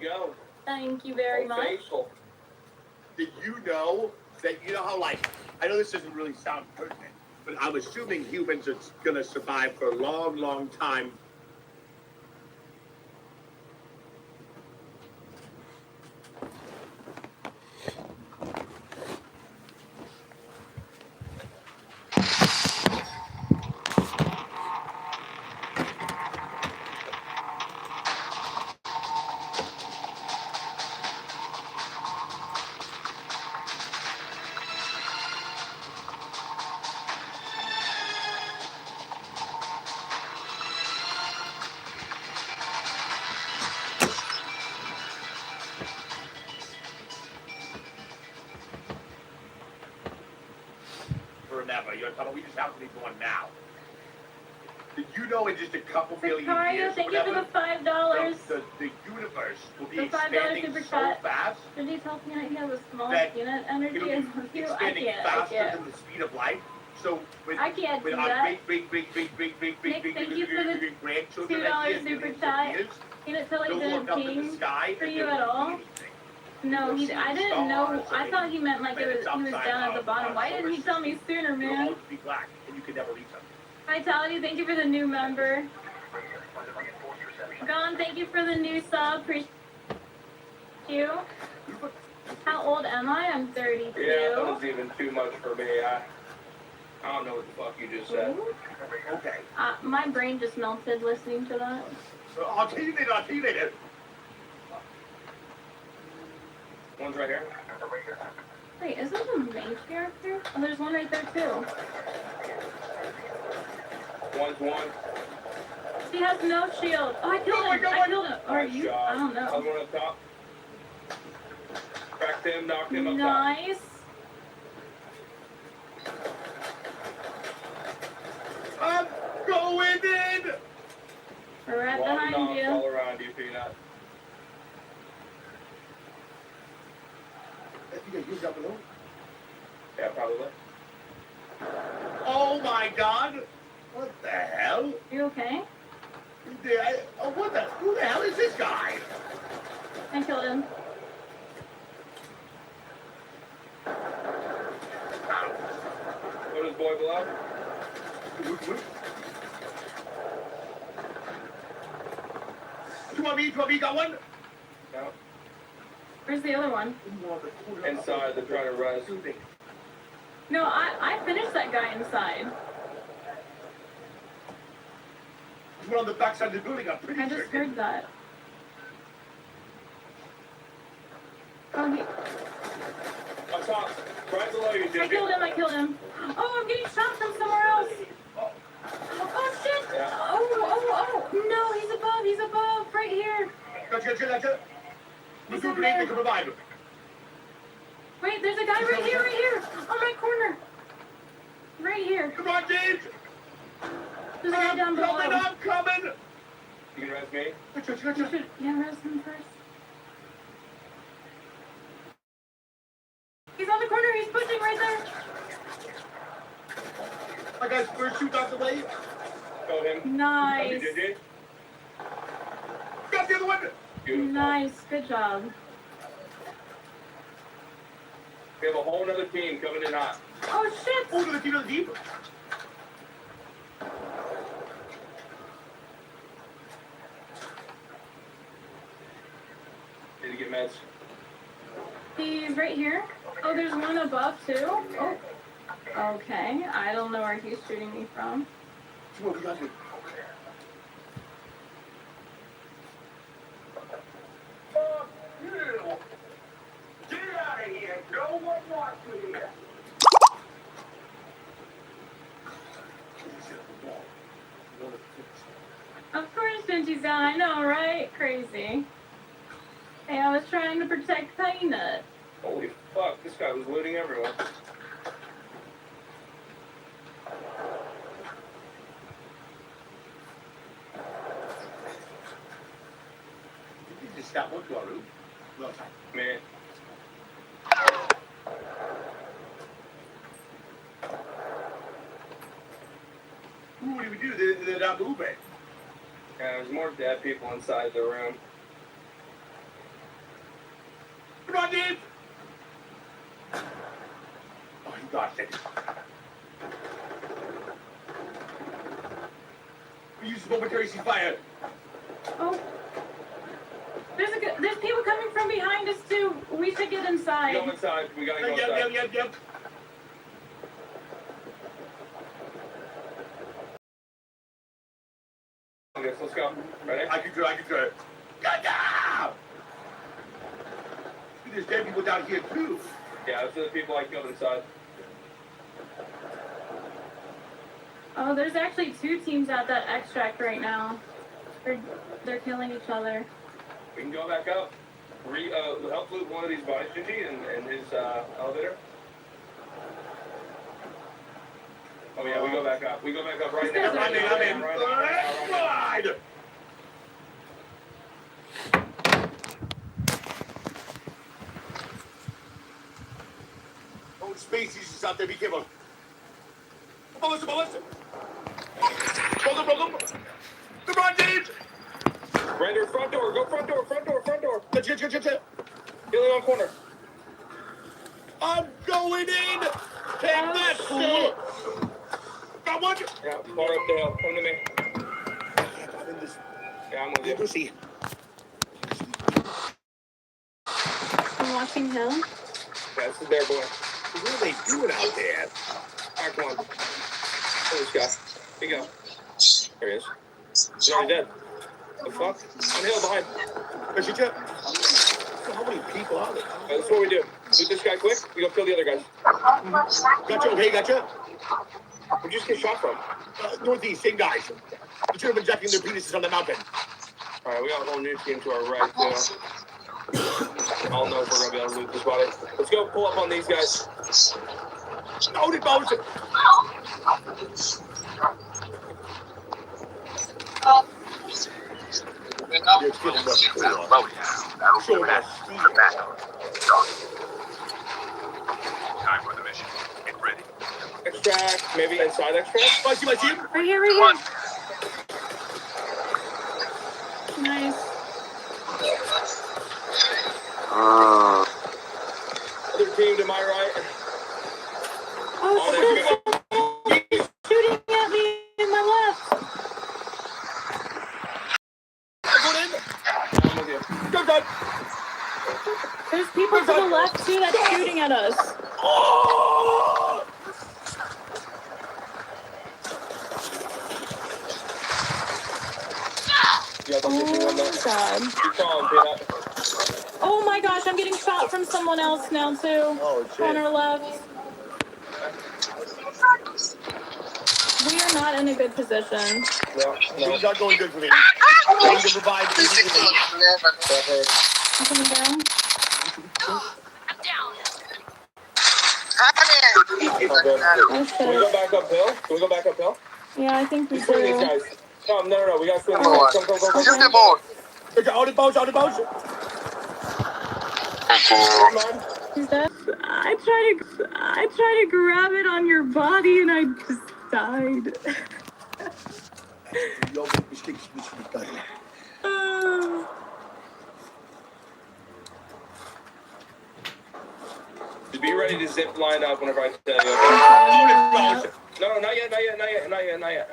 you go. Thank you very much. Faithful. Did you know that, you know how, like, I know this doesn't really sound pertinent, but I'm assuming humans are going to survive for a long, long time. Forever. You're talking about we just have to be going now. Did you know in just a couple billion years, thank you for the $5. The universe will be The $5 expanding super so chat. fast Did you tell me he has a small that unit energy? it'll I be I expanding faster can't. than the speed of light. So with, I can't with do our that. big Nick, thank you for the grandchildren $2 super chat. Unit Tilly they'll didn't look up in ping the sky for and you they at won't all. see anything. No, You'll see I the didn't know. stars I and thought he meant like planets he was outside down at the of bottom. our Why didn't he tell me system. sooner, It'll man? always be black, and you can never reach them. Vitality, thank you for the new member. Gone, thank you for the new sub. Appreciate you. How old am I? I'm 32. Yeah, that was even too much for me. I don't know what the fuck you just said. Okay. My brain just melted listening to that. I'll tell you later. One's right here. Wait, isn't the main character? Oh, there's one right there too. One's one. He has no shield. Oh, I killed him. I killed him. Or Nice you? job. I don't know. Other one up top. Cracked him, knocked him up top. Nice. I'm going in. We're right Long behind knocks you. all around you, Peanut. Yeah, probably. Oh my God! What the hell? You okay? Who the hell is this guy? I killed him. What is boy below? You want me? Got one? No. Where's the other one? Inside, they're trying to res. No, I finished that guy inside. He's one on the backside of the building. I'm pretty I sure. just heard that. Oh, he... Up top. Right below you, Jimmy. I killed him. Oh, I'm getting shot from somewhere else. Oh, shit. Yeah. Oh. No, he's above. Right here. Gotcha. Look who they can provide. Wait, there's a guy right here. On my corner. Right here. Come on, James. There's a guy down below. I'm coming. You can res me? You should, rest him first. He's on the corner. He's pushing right there. I got first shoot out the way. Killed him. Nice. GG. Got the other one. Beautiful. Nice. Good job. We have a whole other team coming in hot. Oh, shit. Oh, to the team of the deep. Need to get meds. He's right here. Oh, there's one above, too. Oh. Okay. I don't know where he's shooting me from. Come on, we got you. Fuck you! Get out of here! No one wants me here! Of course, Benji's down. I know, right? Crazy. Hey, I was trying to protect Peanut. Holy fuck, this guy was looting everyone. You just got one to our room. Well, time. Man. What do we do? They're not moving. Yeah, there's more dead people inside the room. Come on, Dave! Oh, he got it. We use momentary ceasefire. Oh. There's people coming from behind us too. We should get inside. Go inside. We gotta go inside. Yep. Okay, let's go. Ready? I can do it. Gotcha! There's dead people down here too. Yeah, those are the people I killed inside. Oh, there's actually 2 teams at that extract right now. They're killing each other. We can go back up. Help loot one of these bodies, Gigi, and his elevator. Oh yeah, we go back up. We go back up right now. I'm in. Right now. Let's ride! Oh, species is out there. Be careful. Melissa! Broke him! Come on, Dave! Render, front door. Go front door. Get. Healing on corner. I'm going in! Take that shit! Got one! Yeah, far up the hill. Come to me. I'm in this. Yeah, I'm with you. Lucy. I'm watching him. Yeah, this is their boy. What are they doing out there? Alright, come on. Where's this guy? Here you go. There he is. He's already dead. The fuck? On the hill behind. Where's your tip? How many people are there? This is what we do. Shoot this guy quick. We go kill the other guys. Gotcha. Where'd you just get shot from? Northeast, same guys. You should have been jacking their penises on the mountain. Alright, we got a whole new team to our right, too. I'll know if we're gonna be able to loot this body. Let's go pull up on these guys. Loaded bones. You're kidding me. Show that speed. Time for the mission. Get ready. Extract, maybe inside extract. I see him. Right here. Nice. Other team to my right. Oh, shit. Shooting at me in my left. I'm with you. Go. There's people to the left too that's shooting at us. Oh! Yeah, Oh my god. Keep calling, Peanut. Oh my gosh, I'm getting shot from someone else now too. Oh, shit. On our left. We are not in a good position. No. Things not going good for me. I need to revive immediately. That hurt. I'm coming down. Oh, good. Oh Can we go shit. back uphill? Can we go back uphill? Yeah, I think we We swing these do. guys. No. We gotta swing these guys. Go. Out of bones. Come on. He's dead. I tried to grab it on your body and I just died. Just be ready to zip line up whenever I tell you. No, not yet.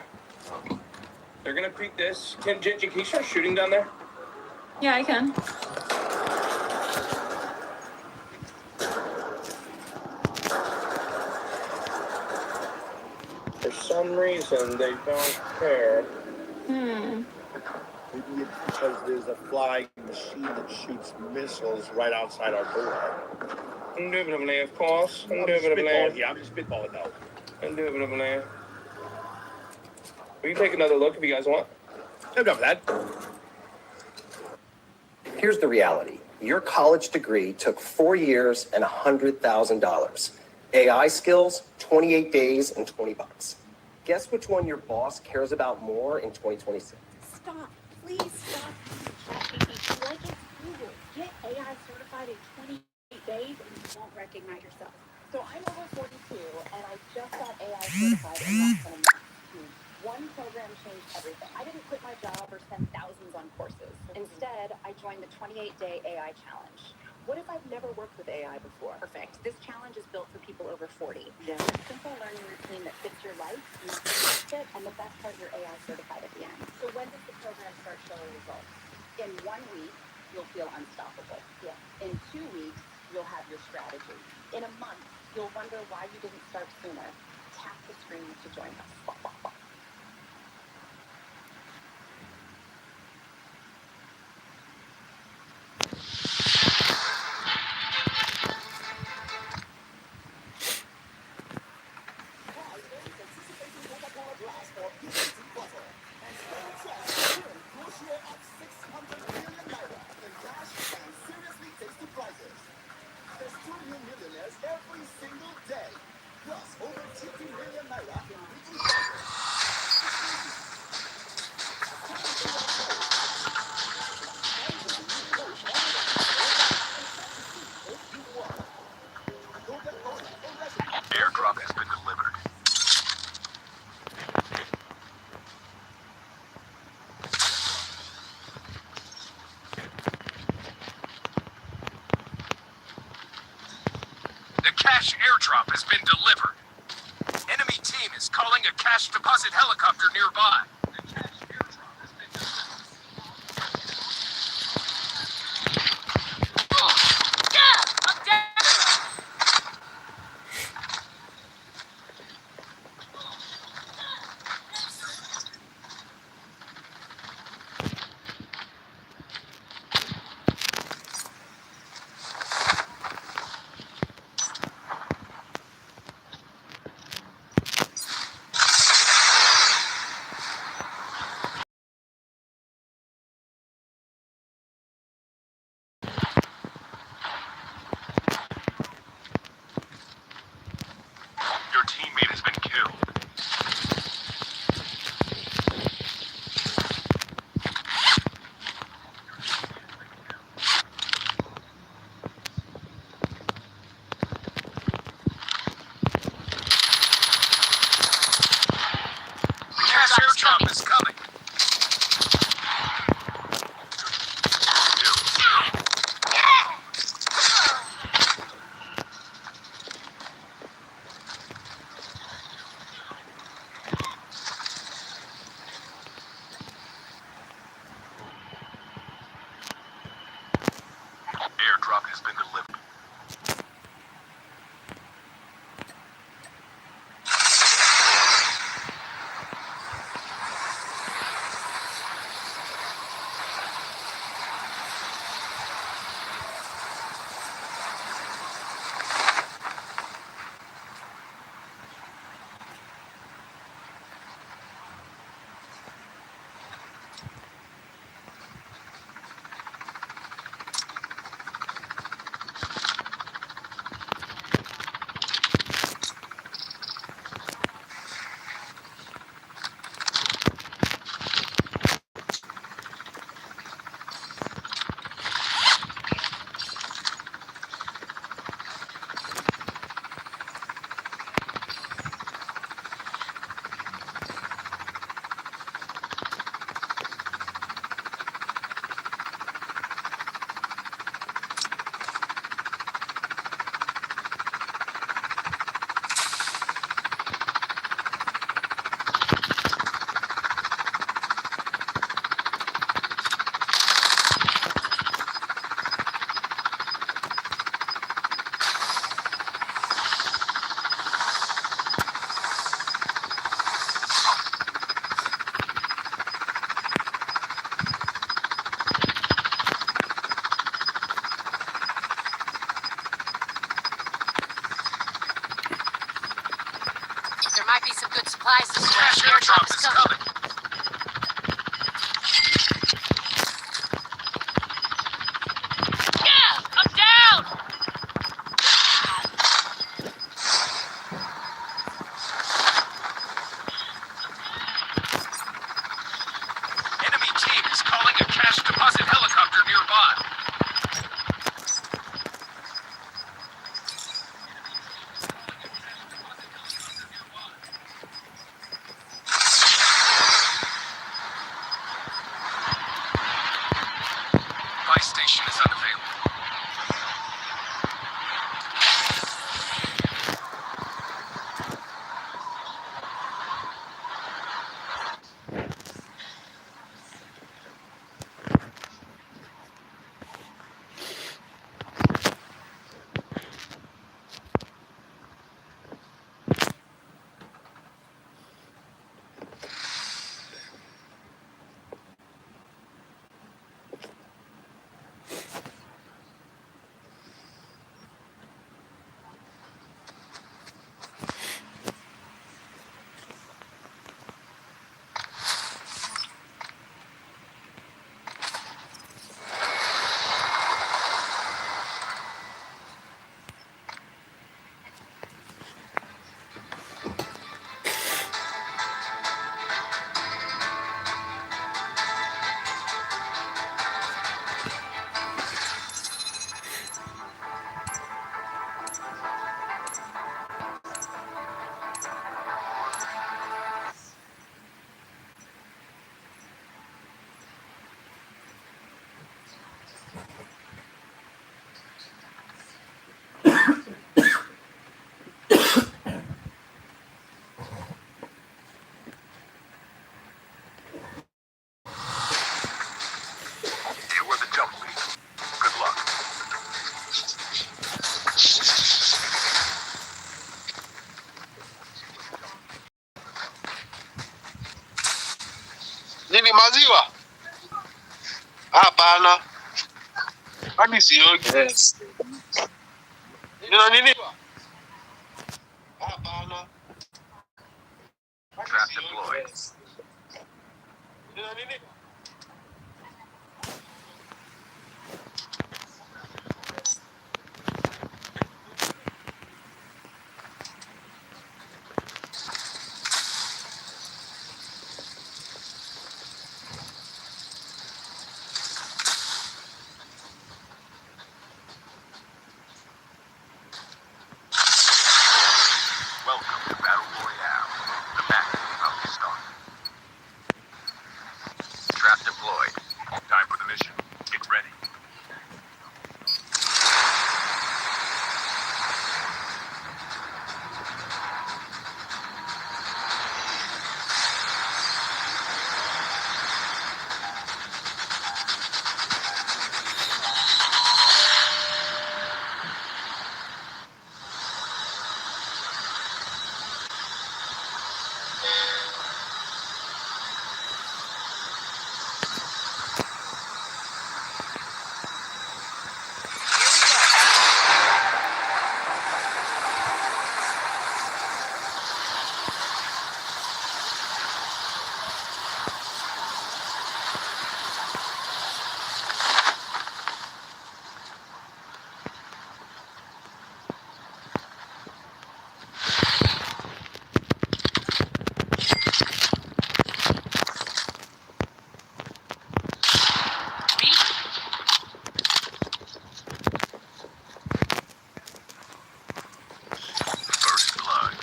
They're gonna peek this. Can you start shooting down there? Yeah, I can. For some reason, they don't care. Maybe it's because there's a flying machine that shoots missiles right outside our door. Indubitably, of course. I'm just spitballing though. Indubitably. We can take another look if you guys want. Enough of that. Here's the reality. Your college degree took 4 years and $100,000. AI skills, 28 days and $20. Guess which one your boss cares about more in 2026? Stop. Please stop. ChatGPT, like it's Google. Get AI certified in 28 days and you won't recognize yourself. So I'm over 42 and I just got AI certified in less than a month. One program changed everything. I didn't quit my job or spend thousands on courses. Instead, I joined the 28-day AI challenge. What if I've never worked with AI before? Perfect. This challenge is built for people over 40. Yeah. A simple learning routine that fits your life, your fit, and the best part, you're AI certified at the end. So when does the program start showing results? In 1 week, you'll feel unstoppable. Yeah. In 2 weeks, you'll have your strategy. In a month, you'll wonder why you didn't start sooner. Tap the screen to join us. Airdrop has been delivered. The cash airdrop has been delivered. Enemy team is calling a cash deposit helicopter nearby. The cash airdrop has been delivered. I'm dead! Your teammate has been killed. The cash airdrop is coming. Airdrop has been delivered. There might be some good supplies this way. Cash airdrop is coming. Yeah, I'm down! Enemy team is calling a cash deposit helicopter nearby. Buy station is unavailable. maziwa? Hapana. Hadi siogi. Nina nini? Hapana. Trap deployed. Nina nini? Welcome to Battle Royale. The match is about to start. Trap deployed. Time for the mission. Get ready. First blood.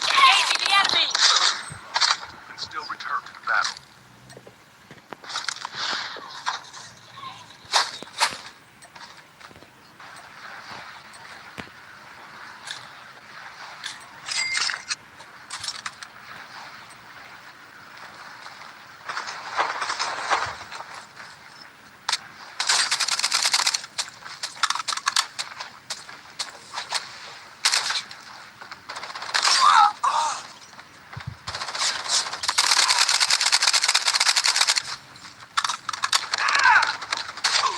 Engaging the enemy! You can still return to the battle.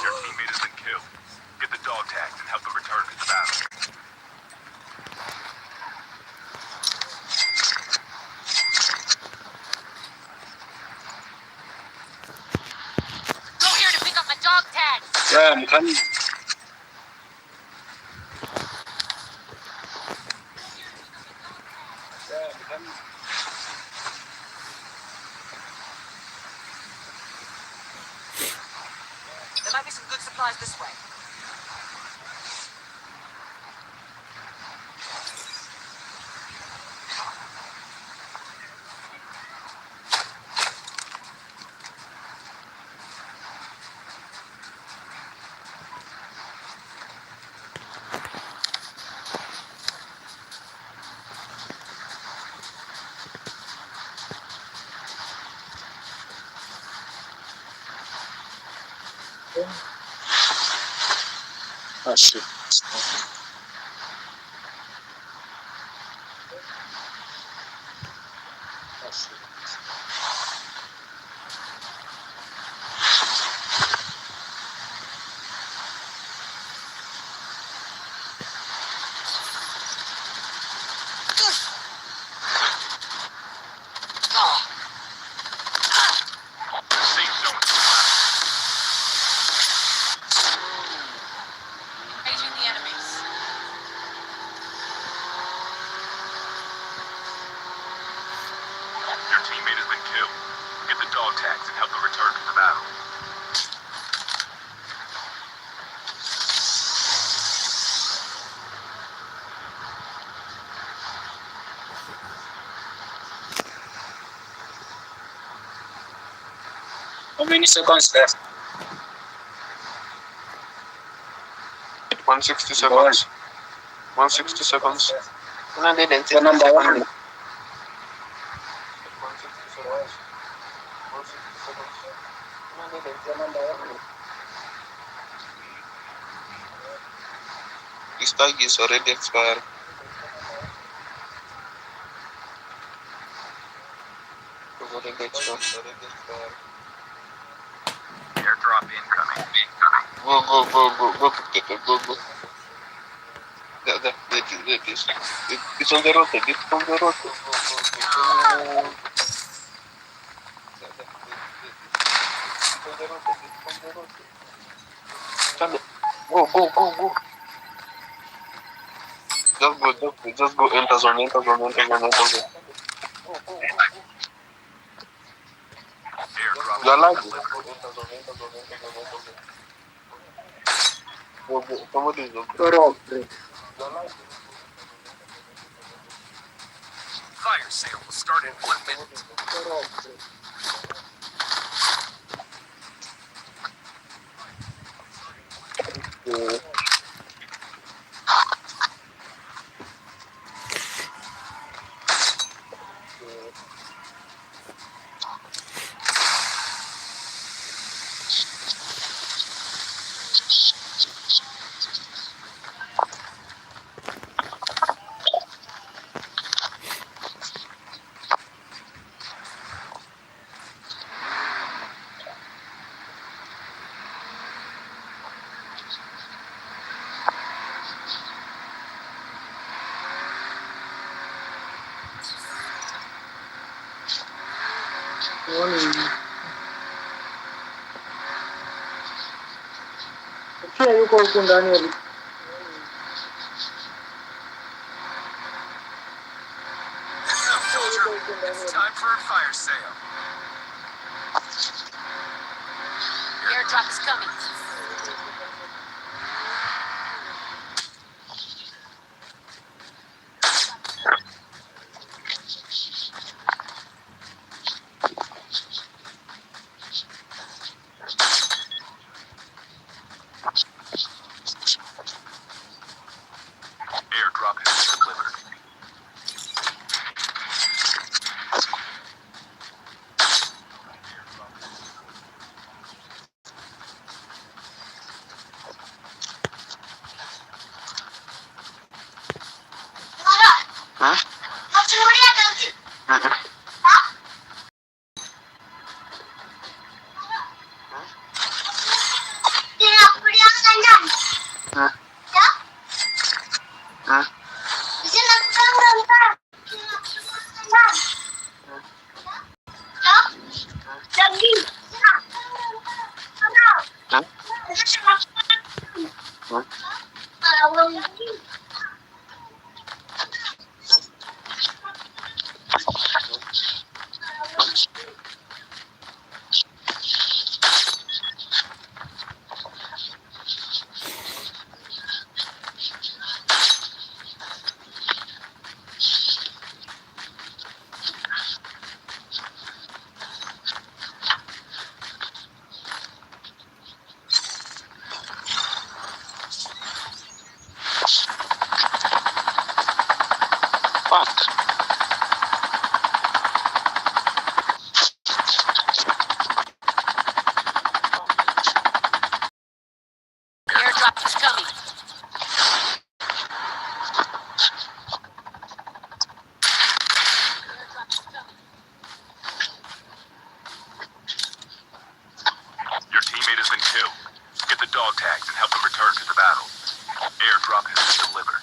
Your teammate has been killed. Get the dog tags and help them return to the battle. Go here to pick up my dog tags! Ya, mukanya. There might be some good supplies this way. Ah, shit. Safe zone is Engaging the enemies. Your teammate has been killed. Get the dog tags and help them return to the battle. How many seconds left? 160 seconds. 160 seconds. One number one. 160 seconds. 160 seconds. Number one. This tag is already expired. Already expired. Airdrop incoming. Go. Go. It's on the road. It's on the road. Go. Just go. Enter zone. Airdrop You're like delivered. go. Somebody is Fire sale will start in 1 minute. It's time for a fire sale. Airdrop is coming. Airdrop has been delivered. Airdrop is coming. Your teammate has been killed. Get the dog tags and help them return to the battle. Airdrop has been delivered.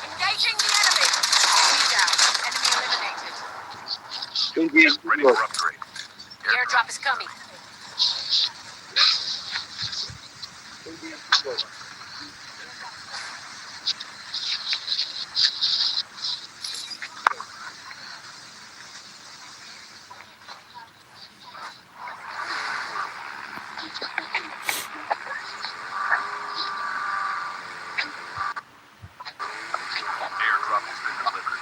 Engaging the enemy. Enemy down. Enemy eliminated. Ready for upgrade. The airdrop is coming. Airdrop has been delivered.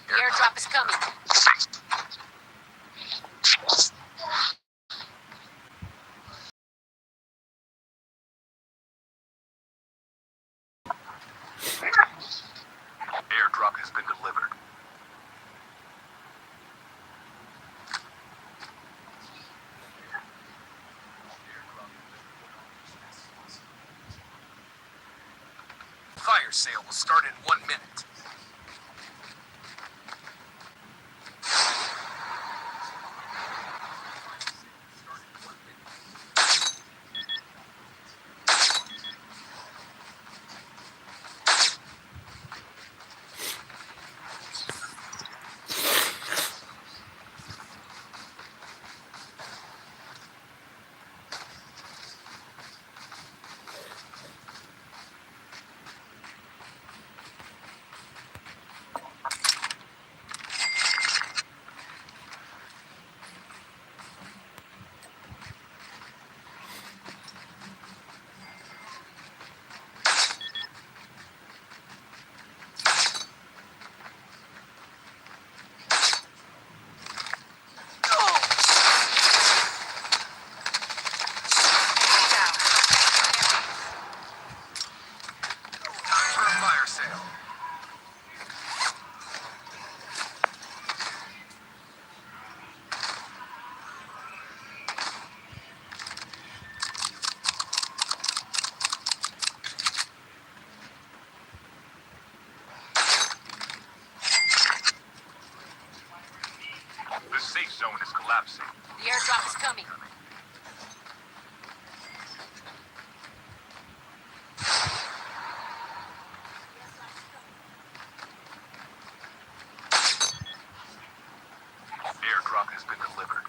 The airdrop is coming. Airdrop has been delivered. Fire sale will start in 1 minute. Enemy down. Time for a fire sale. The safe zone is collapsing. The airdrop is coming. Airdrop has been delivered.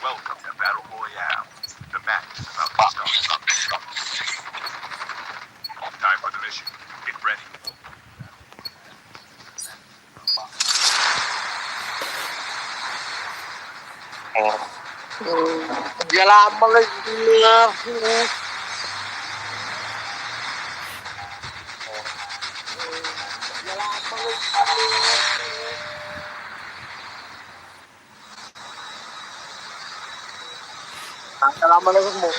Welcome to Battle Royale. The match is about to start. Time for the mission. Get ready. Lama lagi mo.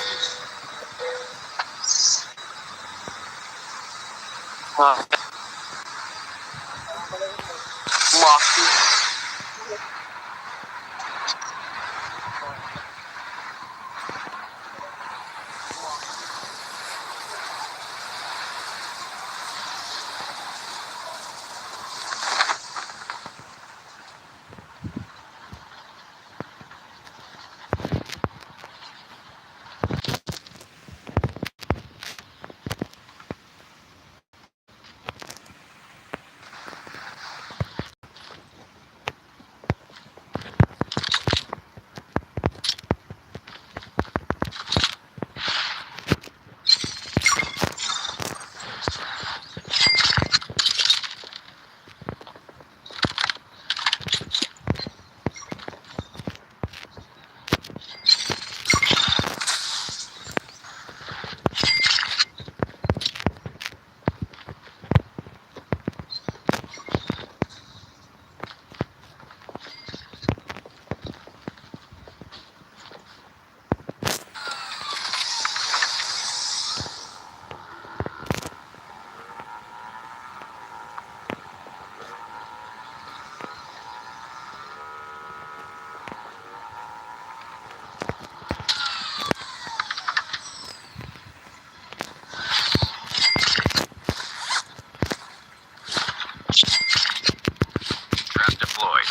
Trap deployed.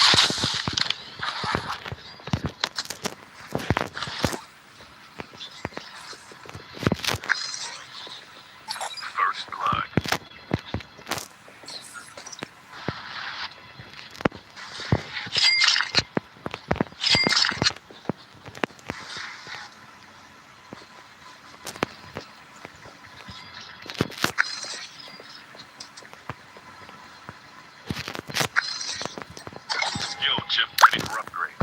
First blood. Skill chip ready for upgrade.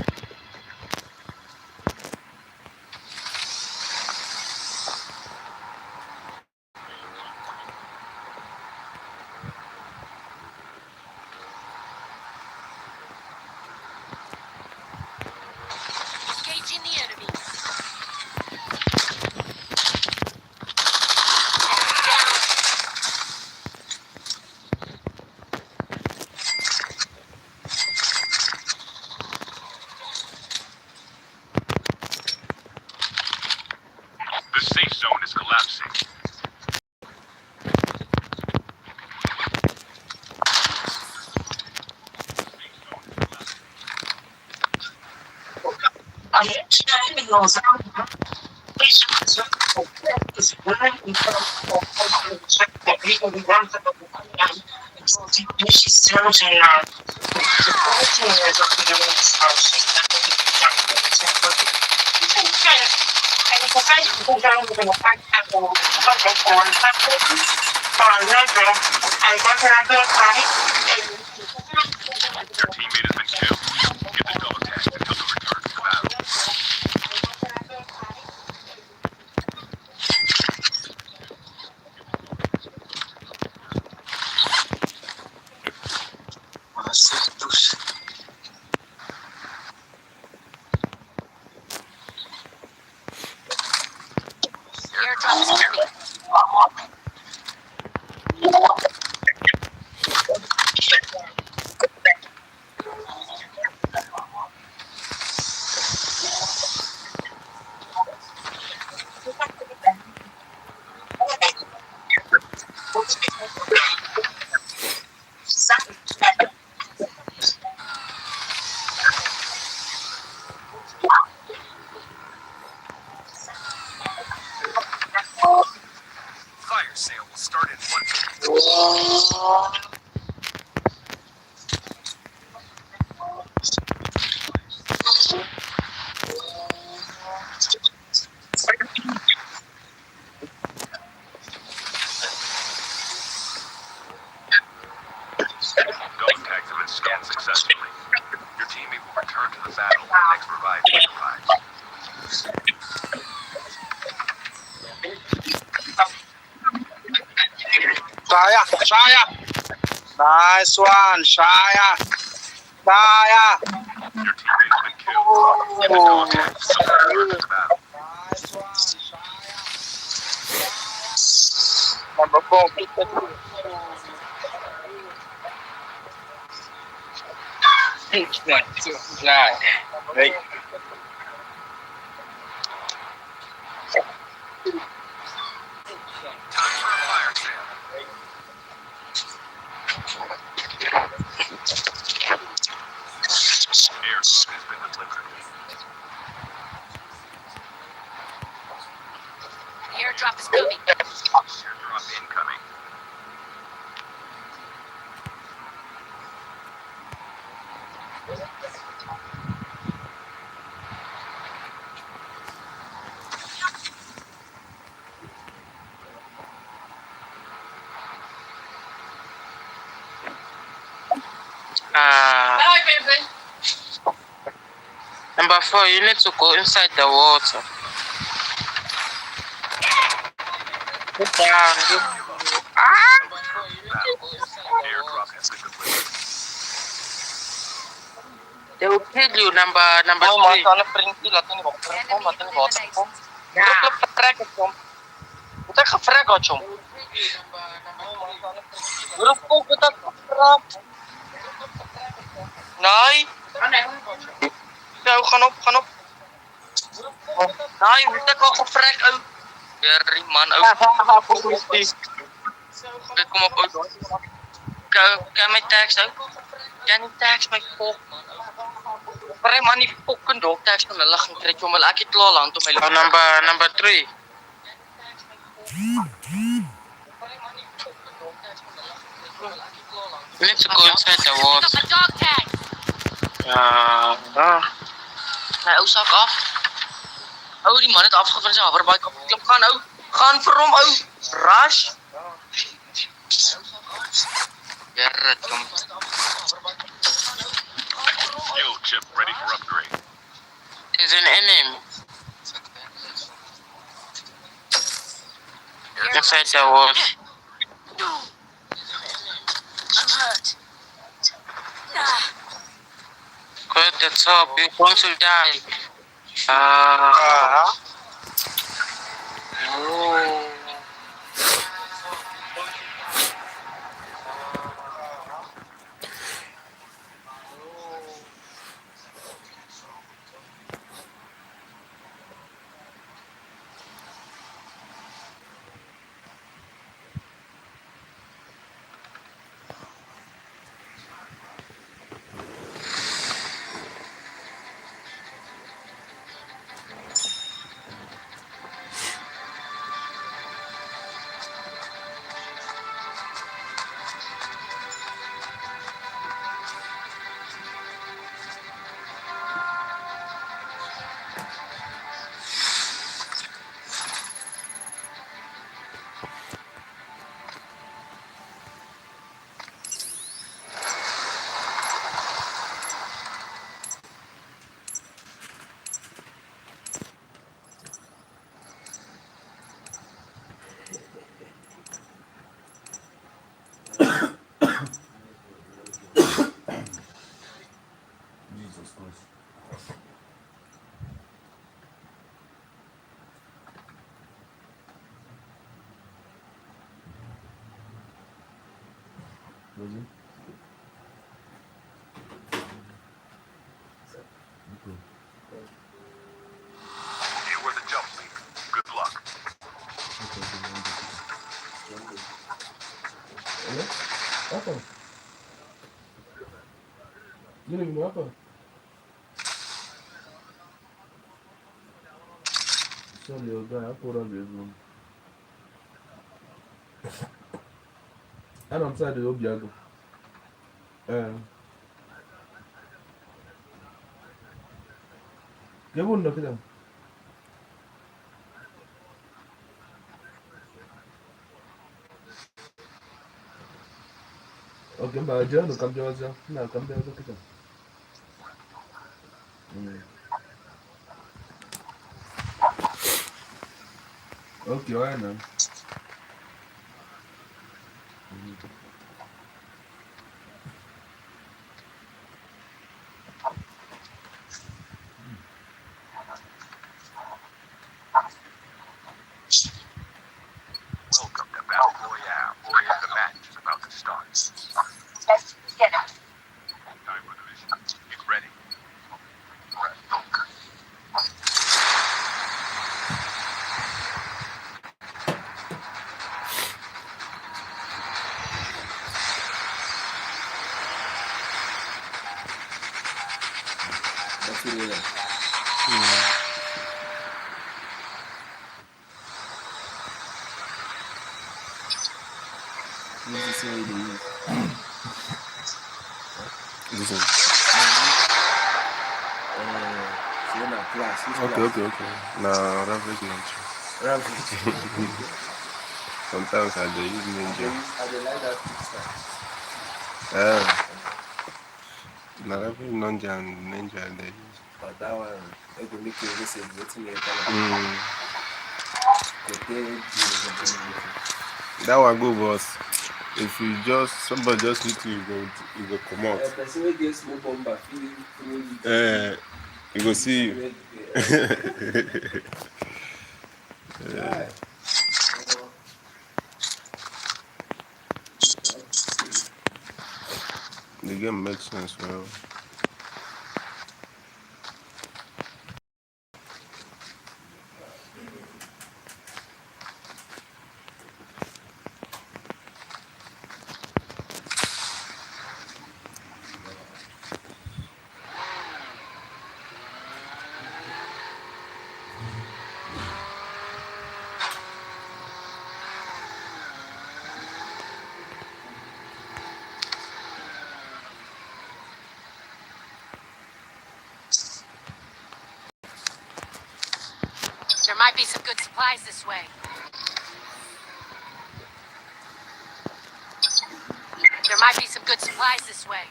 Engaging the enemy. The safe zone is collapsing. Your teammate has been killed. Get the dog tags until the return to battle. The airdrop is coming. Fire sale will start in 1 minute. Dog tags have been scanned successfully. Your teammate will return to the battle when the next revive flight arrives. Shaya. Nice one, Shaya. Shaya. Your teammate's been killed. The dog tags will return to the battle. Nice one, Shaya. Number 4. Yeah. Hey. Time for a fire sale. Airdrop has been delivered. The airdrop is coming. Airdrop incoming. Number 4, you need to go inside the water. Get down. Airdrop has been delivered. They will kill you, number 3. Nee. Zo, gaan op. Nee, moet ik al gevrek uit. Weer man uit. Dit kom op uit. Kan my tags uit? Kan nie tags my pok. Maar man, die fucking dog tags van hulle gaan kry, maar ek het klaar land om my. Number 3. You need to go inside the water. Pick up my dog tag. Nee, ou sak af. Ou, die man het afgevind sy hoverbike op. Klip, gaan ou. Gaan vir hom, ou. Rush. Ja, kom. Skill chip ready for upgrade. Is an enemy. Inside the water. I'm hurt. Go at the top, you're going to die. Oh. You were the jump leader. Good luck. Apa? Gini minum apa? Sorry, yoga, apa orang dia belum? Ana m side obi agụ. Gebe unu kịta. Okay, mba jee unu ka m bịa ọzọ. Nna ka m bịa ọzọ kịta. Okay, alright now. Welcome to Battle Royale. The match is about to start. Time for the mission. Get ready. That's it, yeah. What's the story they use? This one. So you're not class. Okay. Nah, Ravage Ninja. Sometimes I do use Ninja. I like that style. Nah, Ravage Ninja and Ninja they use. But that one, it will make you listen to it. That one go, boss. If you somebody just hit you go come out. Person will get smoke bomber, You go see you. The game makes sense, well. There might be some good supplies this way. There might be some good supplies this way.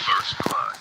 First blood.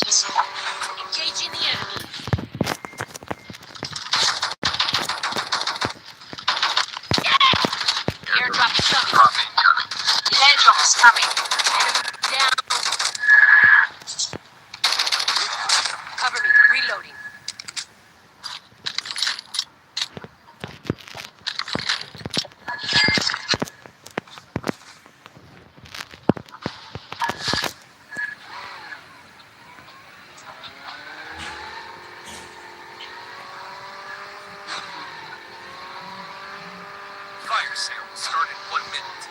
Engaging the enemy. Airdrop is coming. The airdrop is coming. Enemy down. Cover me. Reloading. Fire sale will start in 1 minute.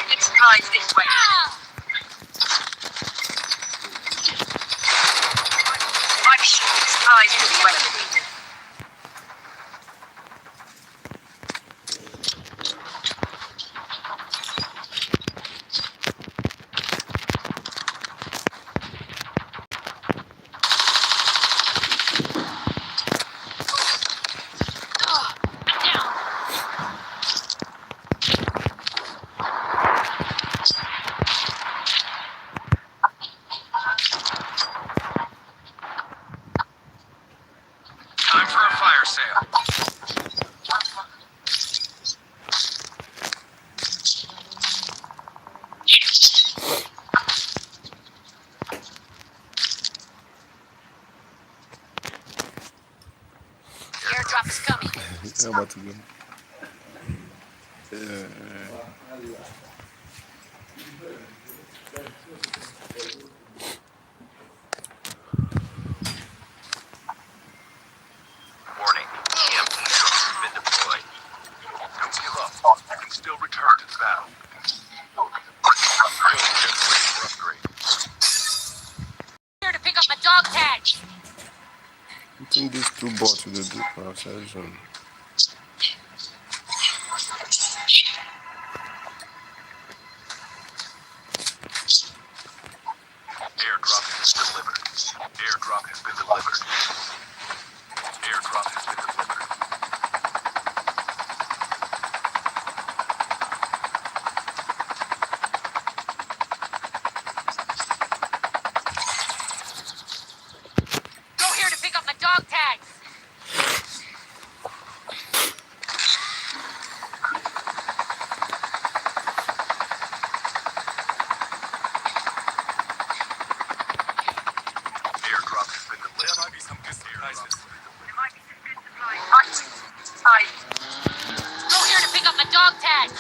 Get supplies this way. I'm shooting supplies this way. Time for a fire sale. Airdrop is coming. How about to go? Yeah. Warning. EMP drone has been deployed. Don't give up. You can still return to battle. Upgrade. Here to pick up my dog tag. I think these two bots will do outside zone. Airdrop has been delivered. Airdrop has been delivered. Airdrop has been delivered. Go here to pick up my dog tags. Airdrop has been delivered. There might be some good surprises. Go here to pick up my dog tags.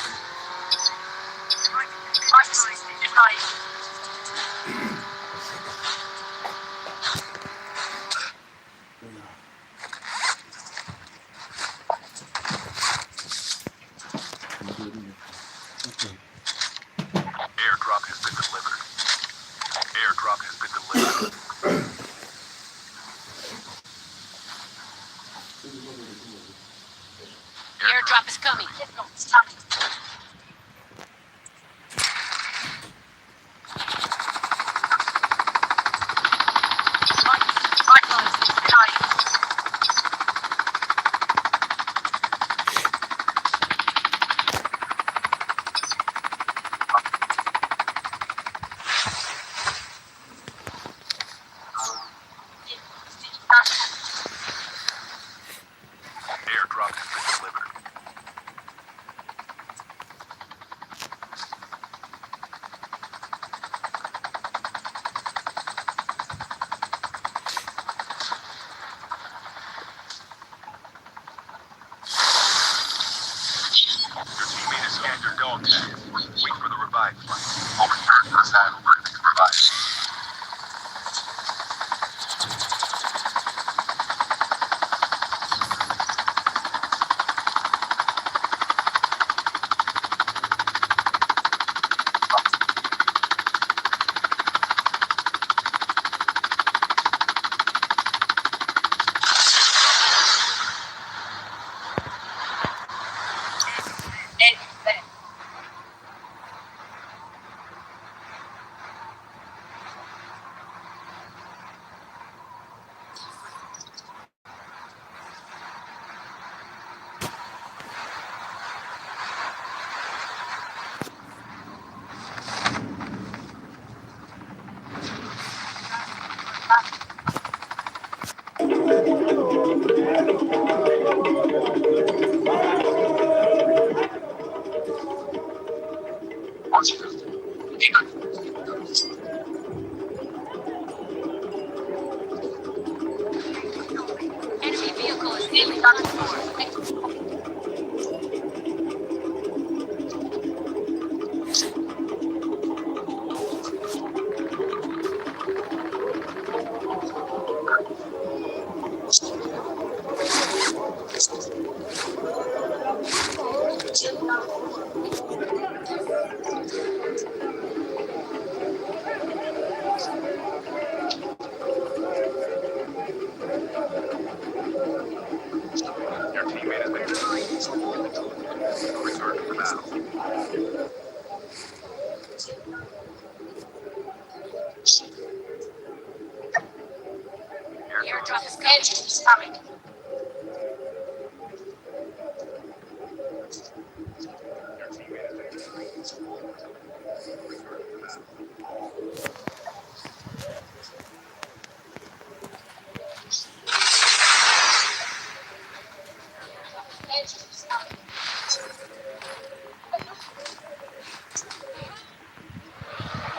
Airdrop has been delivered. Airdrop has been delivered. Airdrop is coming. Airdrop has been delivered. Your teammate has scanned your dog tag. Wait for the revive flight. I'll return to the saddle for the revive. Enemy vehicle is nearly done for. Your teammate has been destroyed. Return to the battle. Airdrop is coming. Your teammate has been destroyed. Return to the battle.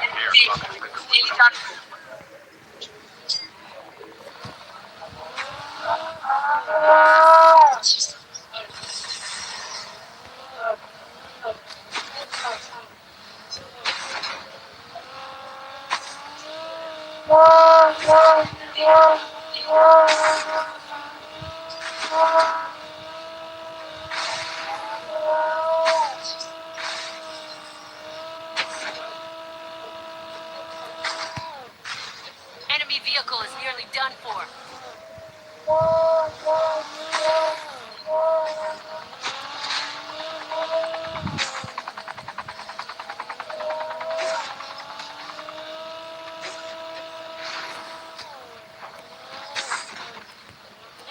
Airdrop has been delivered. Enemy vehicle is nearly done for.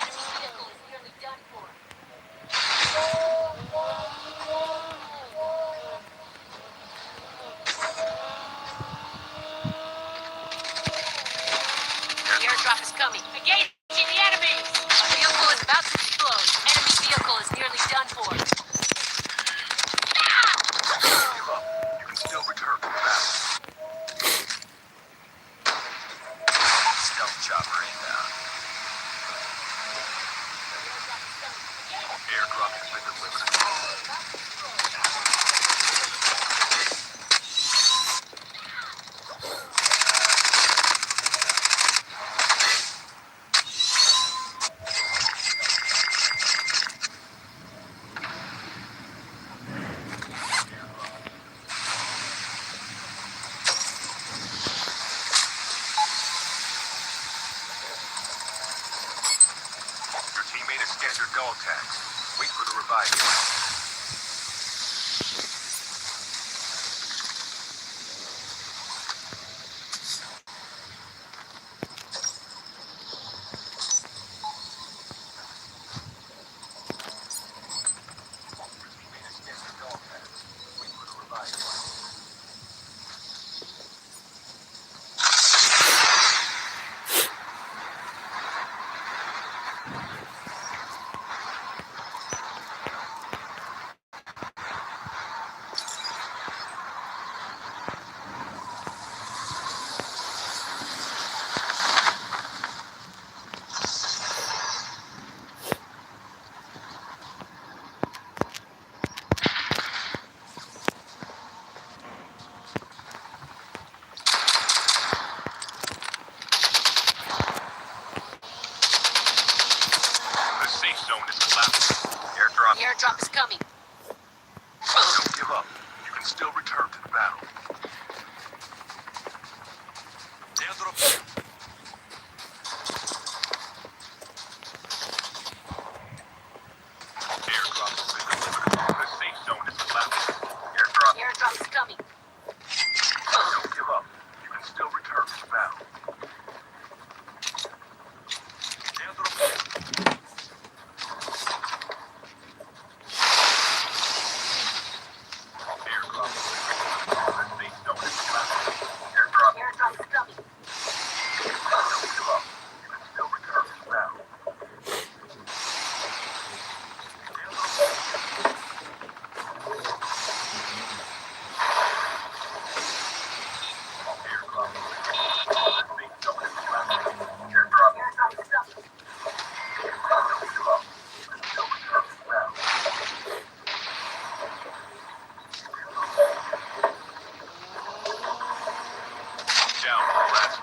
Enemy vehicle is nearly done for. The airdrop is coming. Engaging the enemies! A vehicle is about to explode. Enemy vehicle is nearly done for. Don't give up. You can still return to the battle. Stealth chopper inbound. Airdrop has been delivered. Your teammate has scanned your dog tags. Wait for the revive. The safe zone is collapsing. Airdrop. The airdrop is coming. Don't give up. You can still return to the battle. Airdrop has been delivered. The safe zone is collapsing. Airdrop. The airdrop is coming. Don't give up. You can still return to the battle.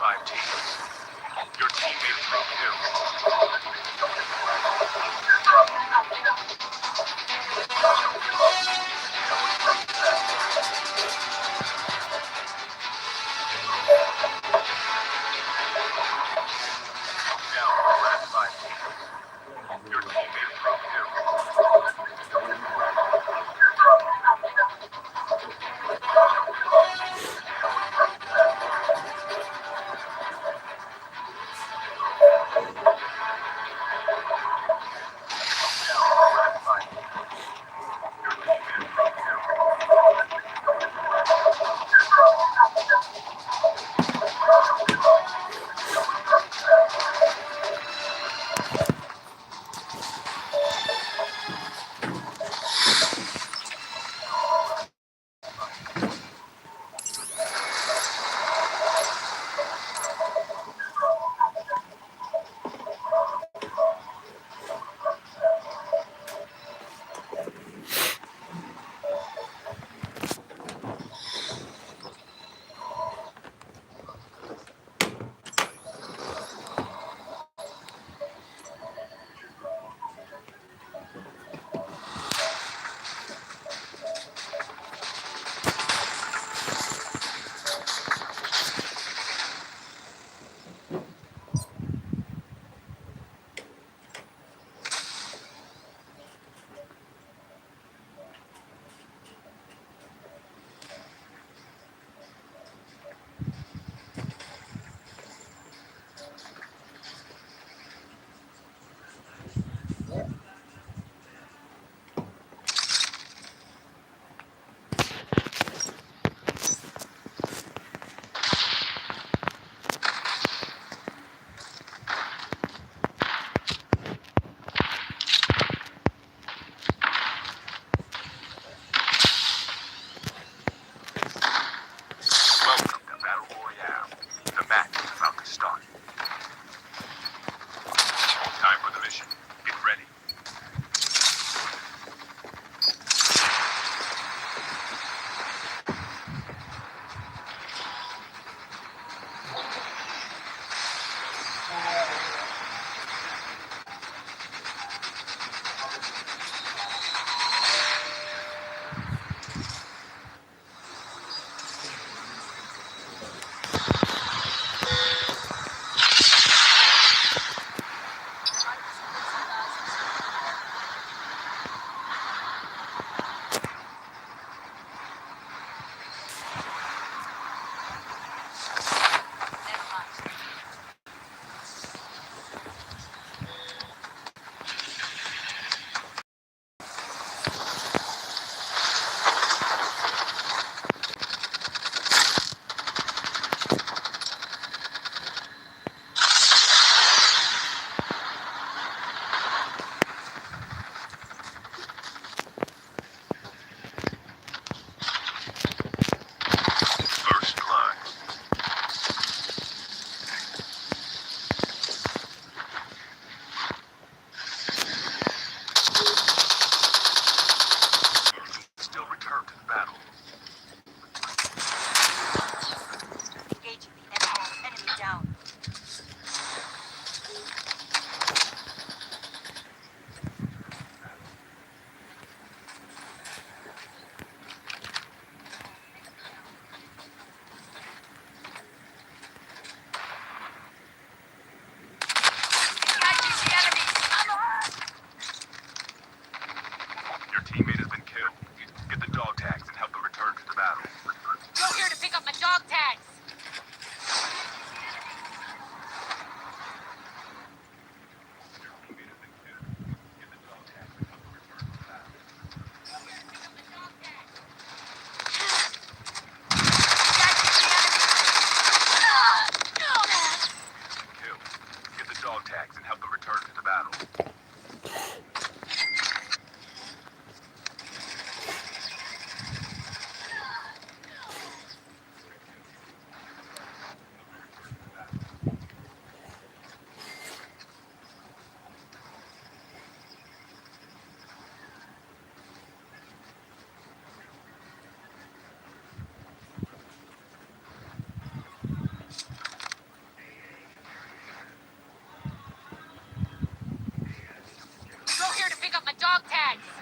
5 teams. Your team made a drop kill. Down to the last 5 teams. Your team made a drop kill. Down to the last 5 teams. Your team made a dog tags.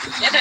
Get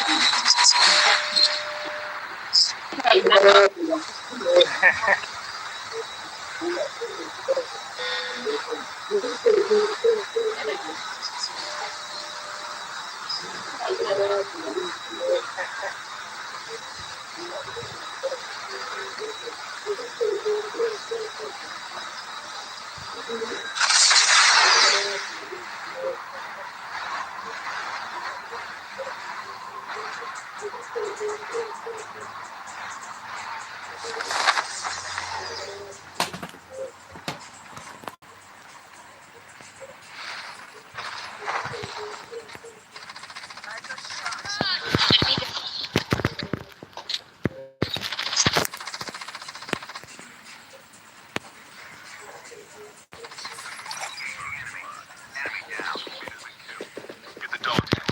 the dog tag.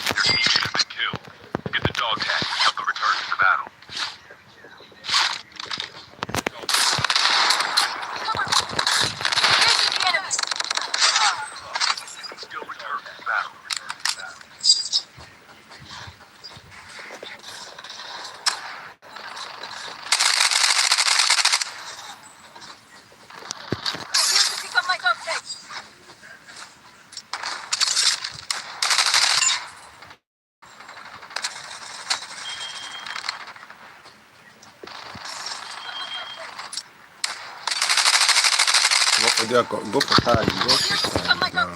Your teammate has been killed. Get the dog tag. Help them return to the battle. Still return to the battle. Go for tag. Go for tag. Now.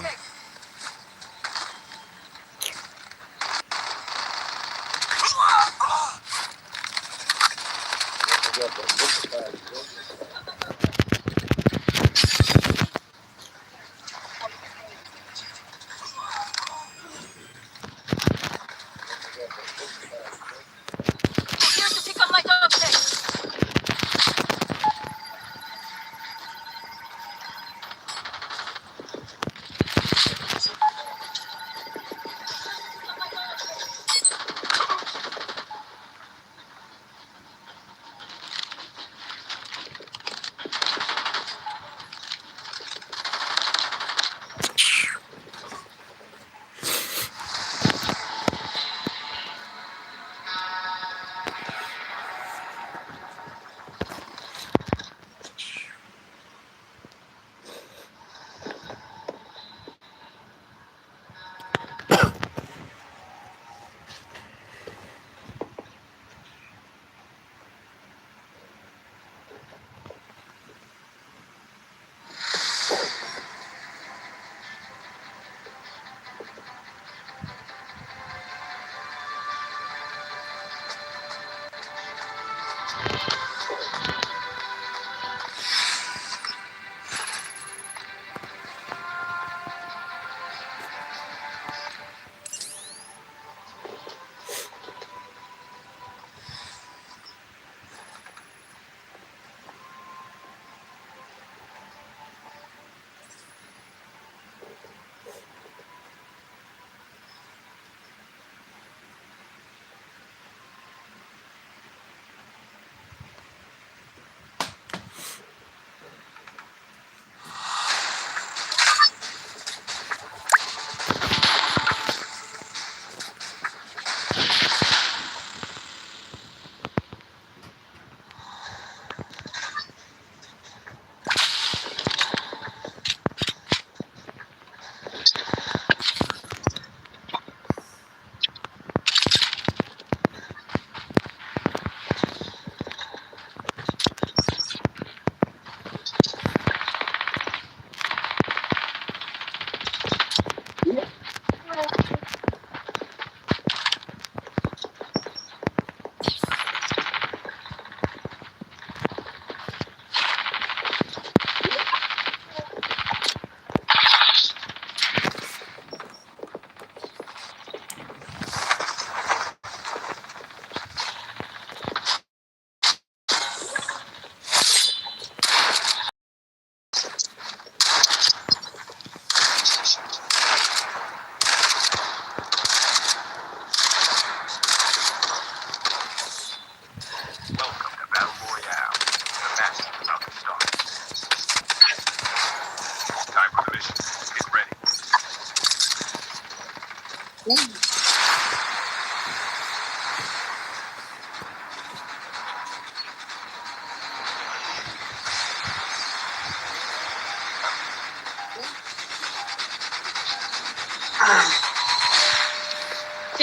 T'es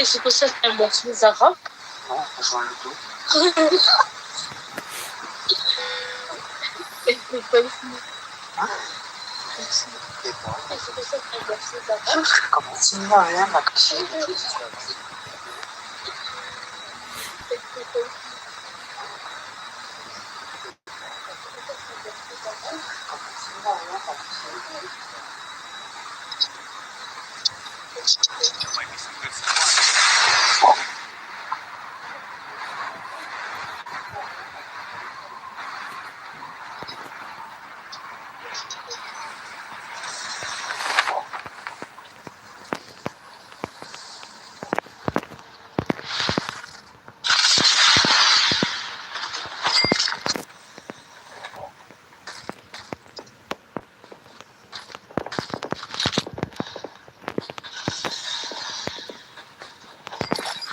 supposé faire mon Zara? Non, je vois le dos. Et c'est pas ici. Hein? Ici. Et bon, T'es supposé faire mon Zara? je commence à rien m'a caché. There might be some good supplies.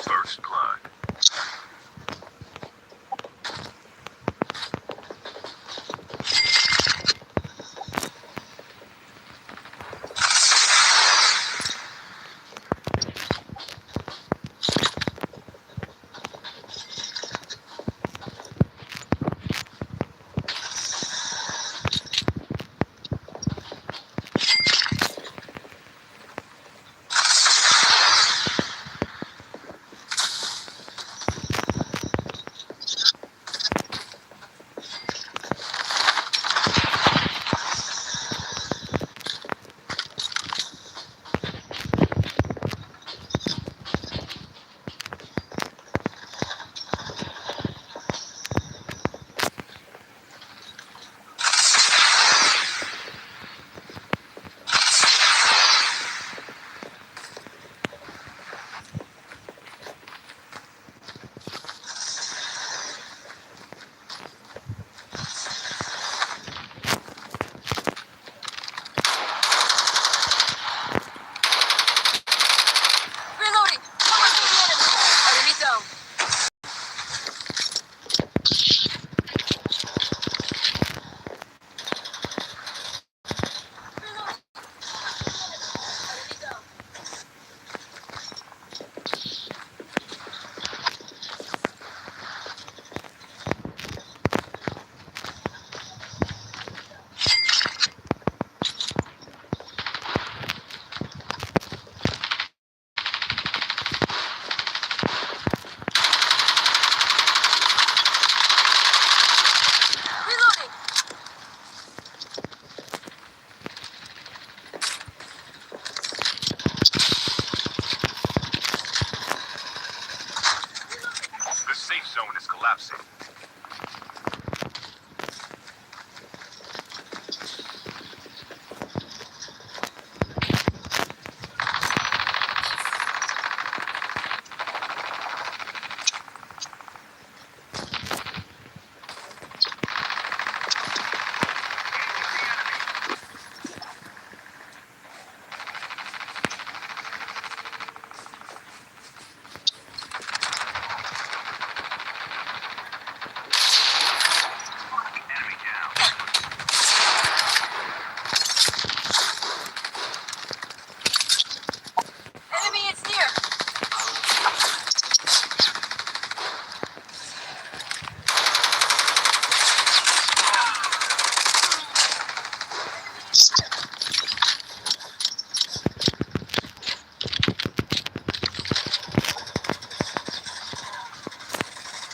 First blood. Reloading! Someone see the enemy! Enemy down! Reloading! Enemy down! Reloading! The safe zone is collapsing. Enemy down. Enemy is near!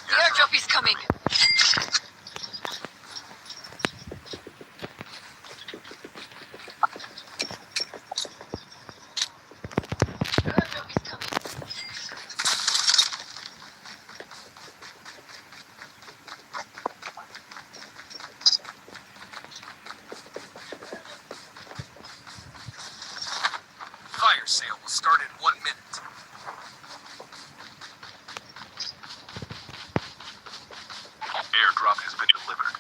The airdrop is coming! The airdrop is coming! Fire sale will start in 1 minute. Airdrop has been delivered.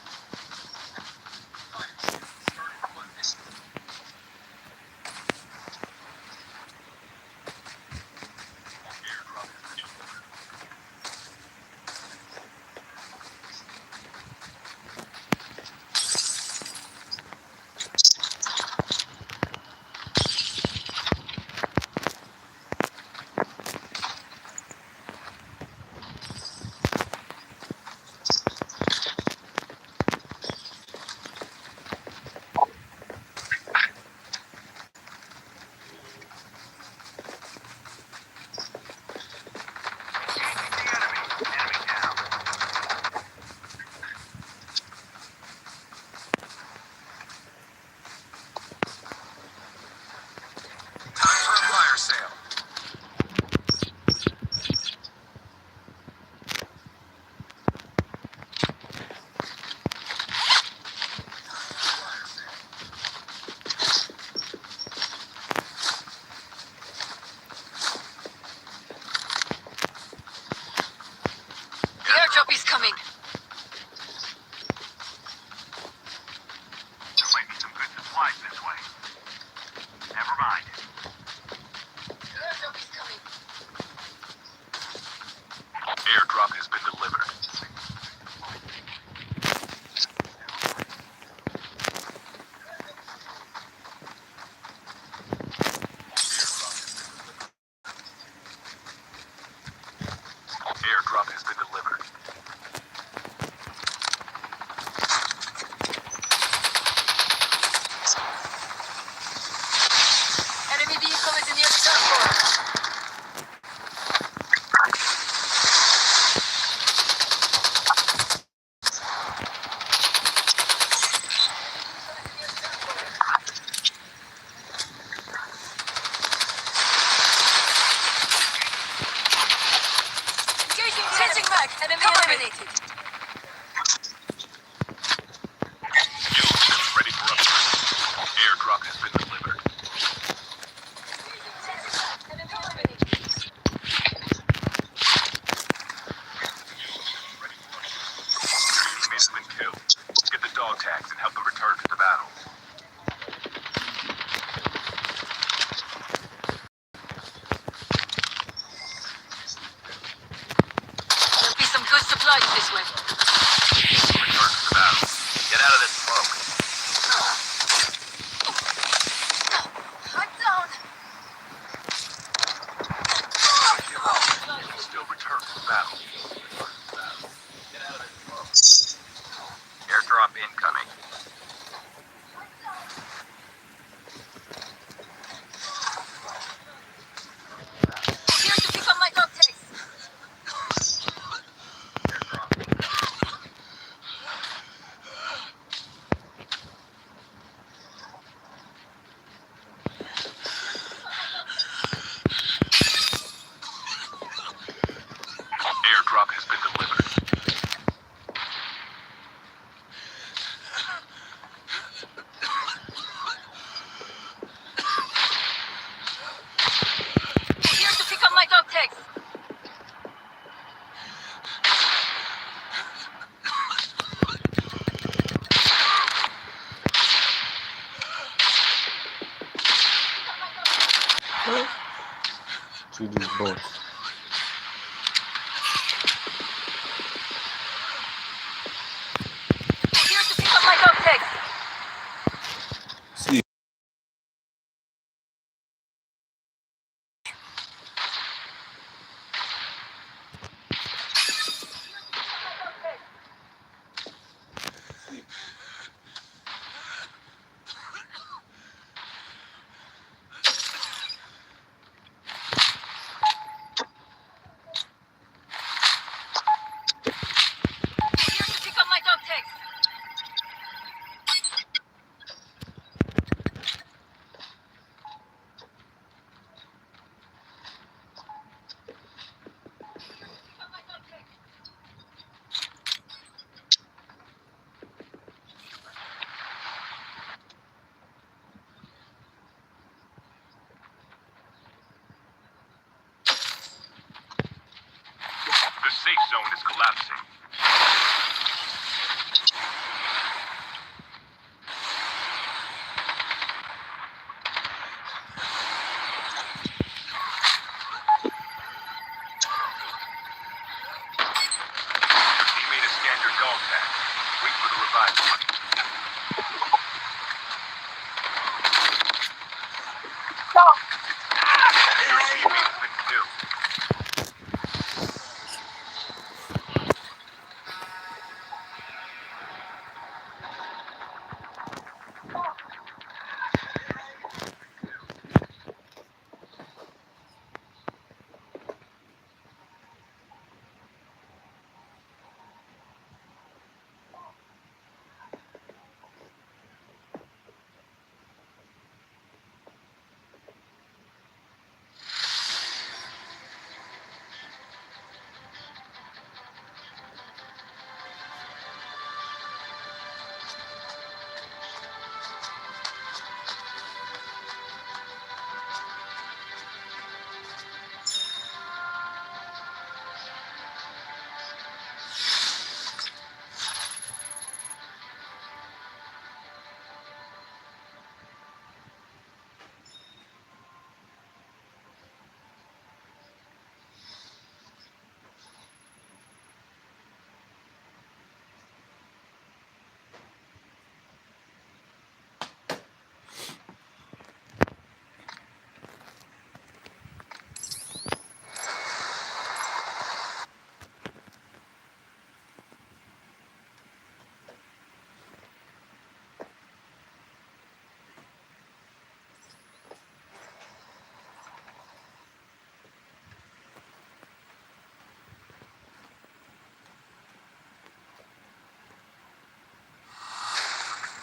Engaging changing mag. Enemy eliminated. Units ready for upgrade. Airdrop has been delivered. Enemy eliminated. Your teammate has been killed. Get the dog tags and help them return to the battle. There'll be some good supplies this way. Return to the battle. Get out of this smoke. I'm down. Still return to the battle. Get out of this smoke. Airdrop incoming. Here to pick up my dog tags. Airdrop has been delivered. Here to pick up my dog tags. To this bot. Here to pick up my dog tags. See. Here to pick up my dog tags. The safe zone is collapsing. Your teammate has scanned your dog tag. Wait for the revival. Your teammate has been killed.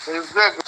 Exactly.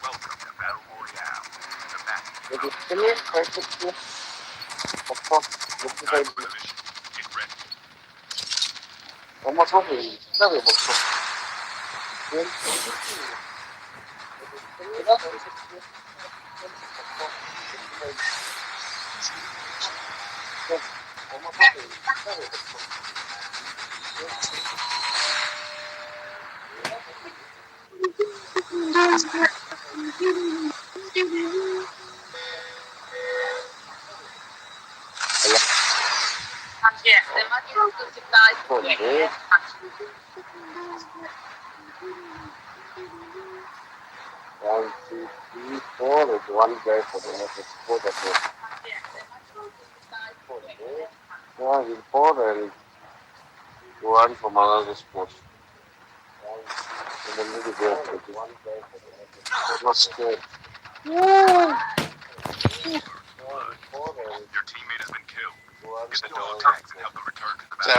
Welcome to Battle Royale. The match. Time for the mission. Get ready. Vamos a ver. Dale, por favor. Joder. 1, 2, 3, 4. There's one guy for the next 4 that yeah, we'll 4 and one from another sport. And then maybe there. One guy for the next 4. Not scared. Your teammate has been killed. Get the dog tags and help them return to the battle.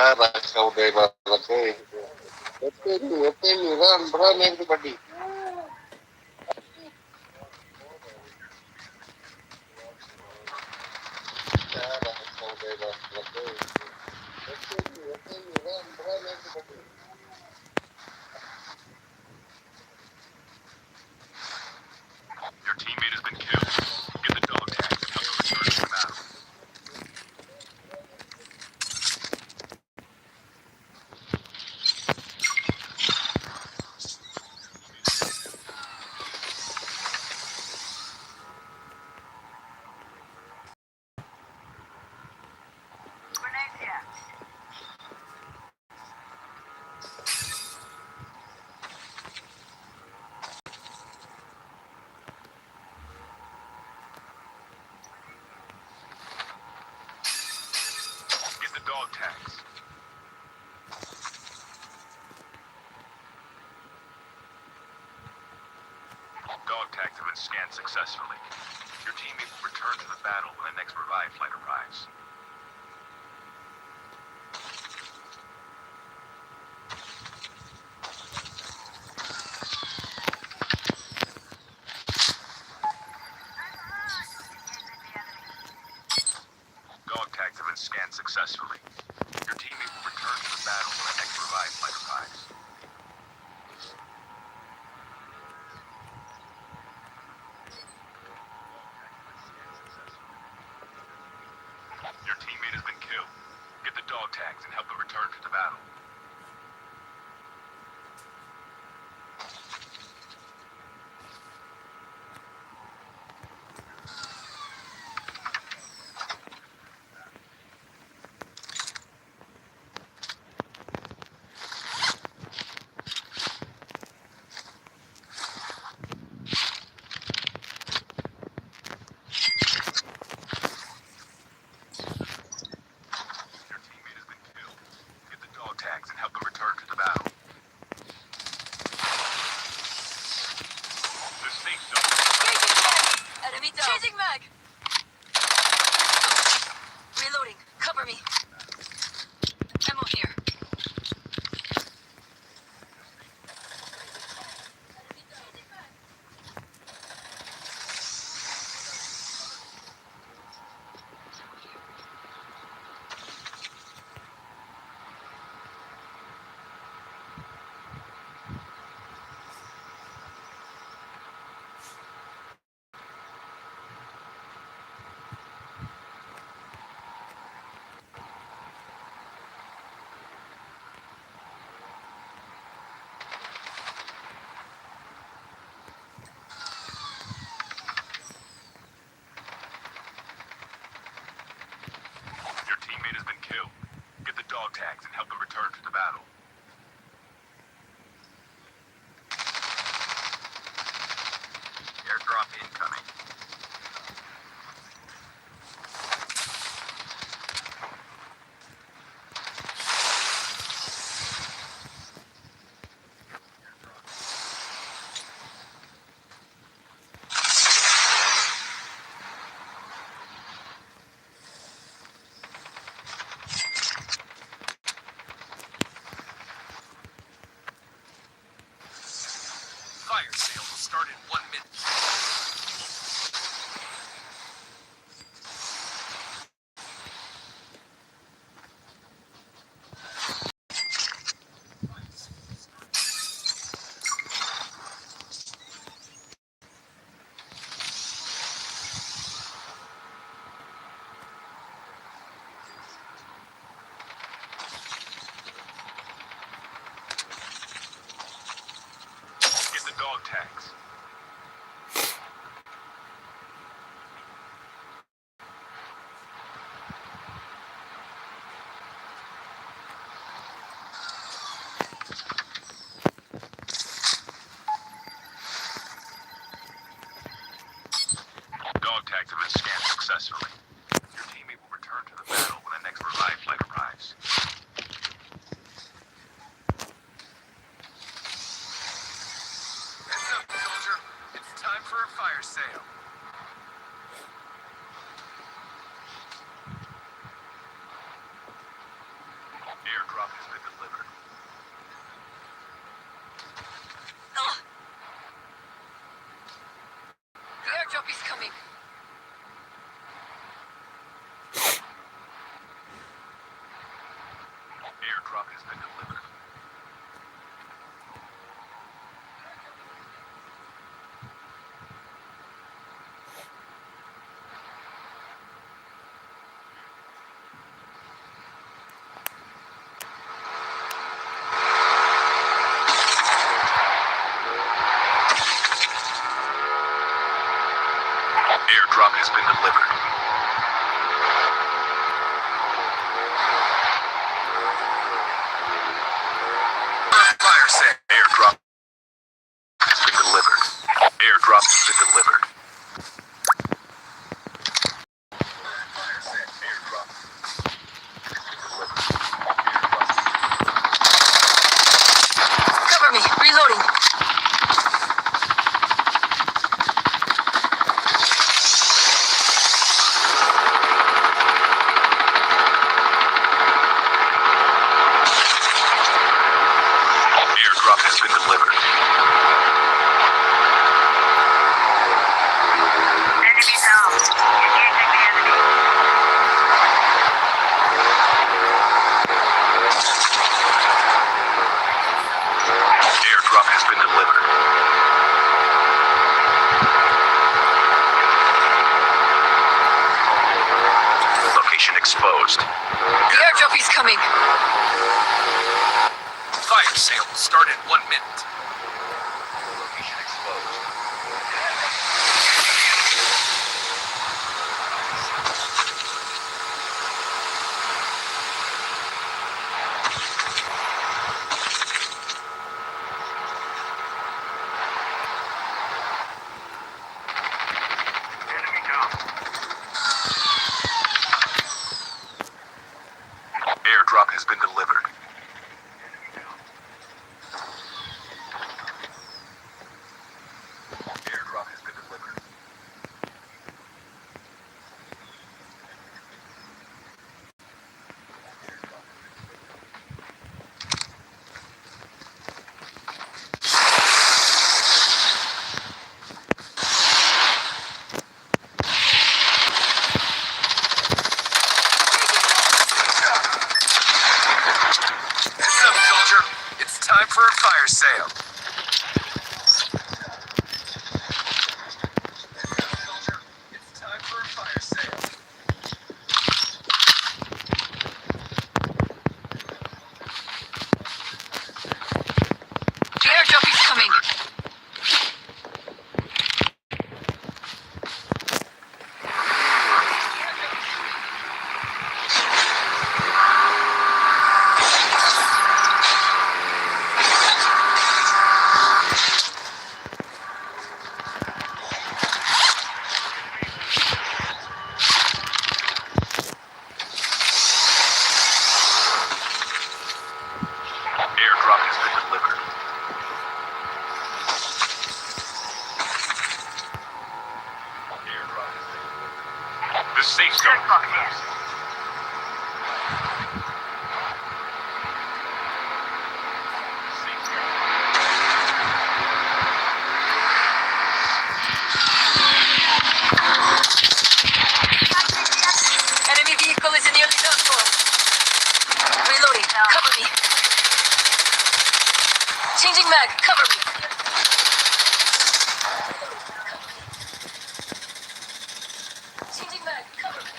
Run, everybody. Your teammate has been killed. Get the dog tags and help them return to the battle. Get the dog tags. Dog tags have been scanned successfully. Your teammate will return to the battle when the next revive flight arrives. Dog tags have been scanned successfully. Your teammate will return to the battle when the next revive flight arrives. Your teammate has been killed. Get the dog tags and help them return to the battle. Your teammate has been killed. Get the dog tags and help them return to the battle. The safe zone. Enemy down. Changing mag. Reloading. Cover me. Ammo here. dog tags and help them return to the battle. Airdrop incoming. Fire sale will start in 1 minute. Get the dog tags. Dog tags have been scanned successfully. Your teammate will return to the battle when the next revive flight arrives. Heads up, soldier. It's time for a fire sale. Airdrop has been delivered. The airdrop is coming. Airdrop has been delivered. Airdrop has been delivered. Fire sale. Airdrop has been delivered. Airdrop has been delivered. Fire sale. Airdrop has been delivered. Cover me. Reloading. Airdrop has been delivered. Enemy down. Engaging the enemy. Airdrop has been delivered. Location exposed. The airdrop is coming. Fire sale will start in 1 minute. Location exposed. Enemy down. Airdrop has been delivered. Airdrop has been delivered. Heads up, soldier. It's time for a fire sale. Soldier, it's time for a fire sale. The airdrop is coming. Enemy vehicle is nearly done for. Reloading. Cover me. Changing mag. Cover me. Changing mag. Cover me.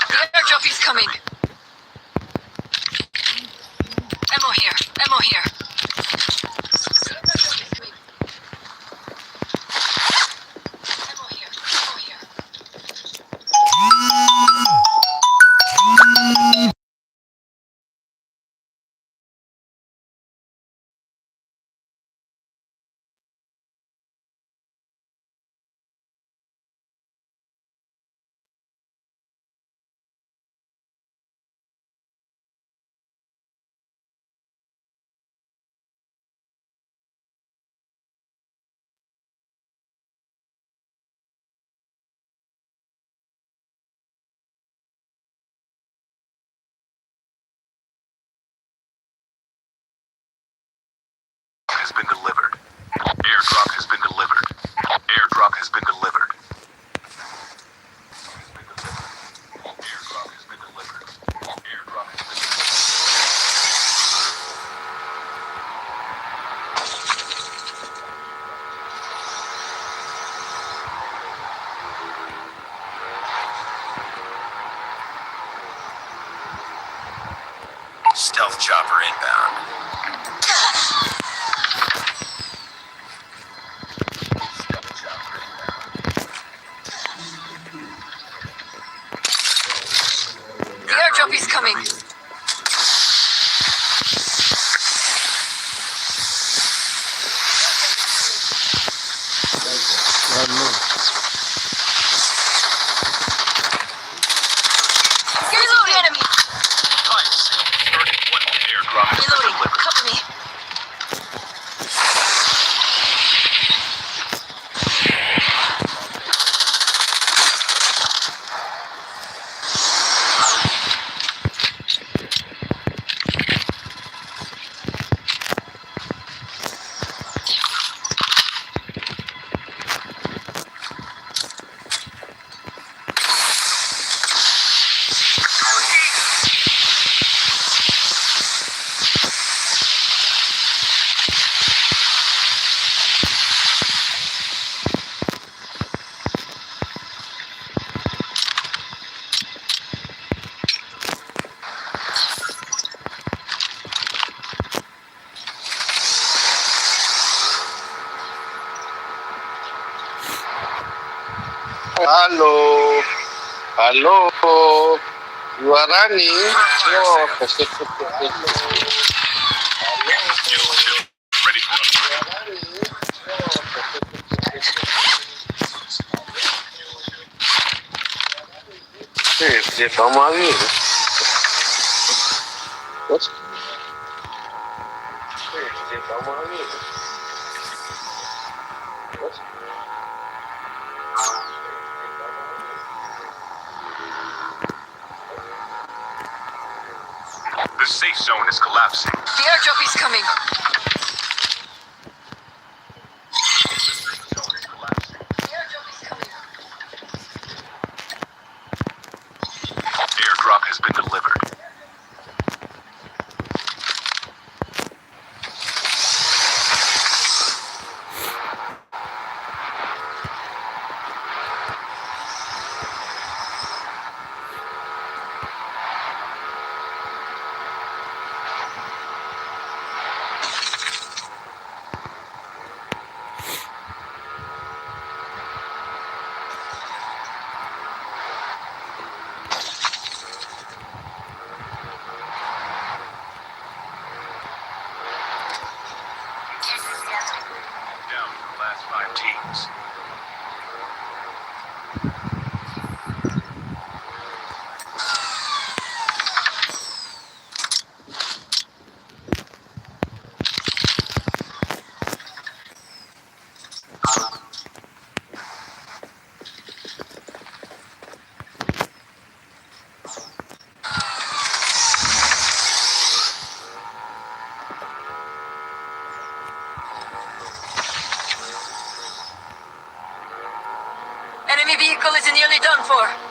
The airdrop is coming. Ammo here. Ammo here. Ammo here. Ammo here. Has been delivered. Airdrop has been delivered. Airdrop has been delivered. Airdrop has been delivered. Airdrop has been delivered. Stealth chopper inbound. The airdrop is coming. Reload enemy. Reloading. Cover me. Hello. Hello. You are running. Oh, Ready for Hey, dia toma vida. What? Hey, dia toma vida. What? The safe zone is collapsing. The airdrop is coming. Airdrop has been delivered. Down to the last 5 teams. Enemy vehicle is nearly done for.